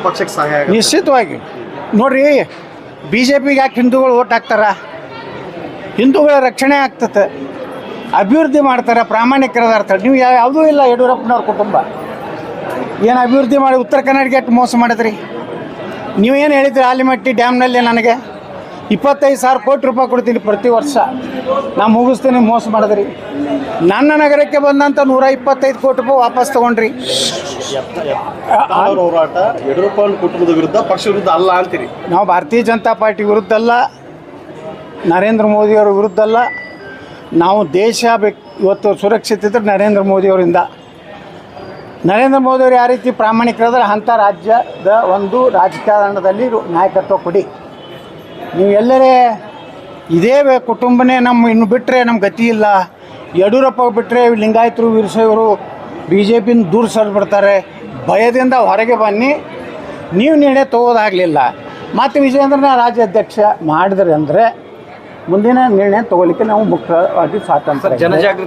ಪಕ್ಷಕ್ಕೆ ಸಹಾಯ ಆಗುತ್ತೆ. ನಿಶ್ಚಿತವಾಗಿ ನೋಡ್ರಿ, ಬಿ ಜೆ ಪಿಗೆ ಯಾಕೆ ಹಿಂದೂಗಳು ಓಟ್ ಹಾಕ್ತಾರ? ಹಿಂದೂಗಳ ರಕ್ಷಣೆ ಆಗ್ತದೆ, ಅಭಿವೃದ್ಧಿ ಮಾಡ್ತಾರೆ, ಪ್ರಾಮಾಣಿಕರದಾರ್ತಾರೆ. ನೀವು ಯಾವುದೂ ಇಲ್ಲ ಯಡಿಯೂರಪ್ಪನವ್ರ ಕುಟುಂಬ ಏನು ಅಭಿವೃದ್ಧಿ ಮಾಡಿ ಉತ್ತರ ಕನ್ನಡಕ್ಕೆ ಎಷ್ಟು ಮೋಸ ಮಾಡಿದ್ರಿ? ನೀವೇನು ಹೇಳಿದ್ರಿ ಆಲಿಮಟ್ಟಿ ಡ್ಯಾಮ್ನಲ್ಲಿ ನನಗೆ 25,000 ಕೋಟಿ ರೂಪಾಯಿ ಕೊಡ್ತೀನಿ ಪ್ರತಿ ವರ್ಷ, ನಾ ಮುಗಿಸ್ತೀನಿ, ಮೋಸ ಮಾಡಿದ್ರಿ. ನನ್ನ ನಗರಕ್ಕೆ ಬಂದಂಥ 125 ಕೋಟಿ ರೂಪಾಯಿ ವಾಪಸ್ ತೊಗೊಂಡ್ರಿ. ಅವ್ರ ಹೋರಾಟ ಯಡಿಯೂರಪ್ಪ ಕುಟುಂಬದ ವಿರುದ್ಧ, ಪಕ್ಷ ವಿರುದ್ಧ ಅಲ್ಲ ಅಂತೀರಿ? ನಾವು ಭಾರತೀಯ ಜನತಾ ಪಾರ್ಟಿ ವಿರುದ್ಧ ಅಲ್ಲ, ನರೇಂದ್ರ ಮೋದಿಯವರ ವಿರುದ್ಧ ಅಲ್ಲ. ನಾವು ದೇಶ ಇವತ್ತು ಸುರಕ್ಷಿತ ಇದ್ದರೆ ನರೇಂದ್ರ ಮೋದಿಯವರಿಂದ. ನರೇಂದ್ರ ಮೋದಿಯವರು ಯಾವ ರೀತಿ ಪ್ರಾಮಾಣಿಕರಾದ್ರೆ ಅಂಥ ರಾಜ್ಯದ ಒಂದು ರಾಜಕಾರಣದಲ್ಲಿ ನಾಯಕತ್ವ ಕೊಡಿ. ನೀವು ಎಲ್ಲರೇ ಇದೇ ಕುಟುಂಬನೇ ನಮ್ಮ ಇನ್ನು ಬಿಟ್ಟರೆ ನಮ್ಮ ಗತಿ ಇಲ್ಲ, ಯಡಿಯೂರಪ್ಪ ಬಿಟ್ಟರೆ ಲಿಂಗಾಯತರು ವೀರಶೈವರು ಬಿ ಜೆ ಪಿನ ದೂರ ಸರಿಬಿಡ್ತಾರೆ, ಭಯದಿಂದ ಹೊರಗೆ ಬನ್ನಿ. ನೀವು ನಿರ್ಣಯ ತಗೋದಾಗಲಿಲ್ಲ, ಮತ್ತು ವಿಜಯೇಂದ್ರನ ರಾಜ್ಯಾಧ್ಯಕ್ಷ ಮಾಡಿದ್ರೆ ಅಂದರೆ ಮುಂದಿನ ನಿರ್ಣಯ ತಗೋಲಿಕ್ಕೆ ನಾವು ಮುಖ್ಯವಾಗಿ ಸ್ವಾತಂತ್ರ್ಯ. ಜನಜಾಗೃತಿ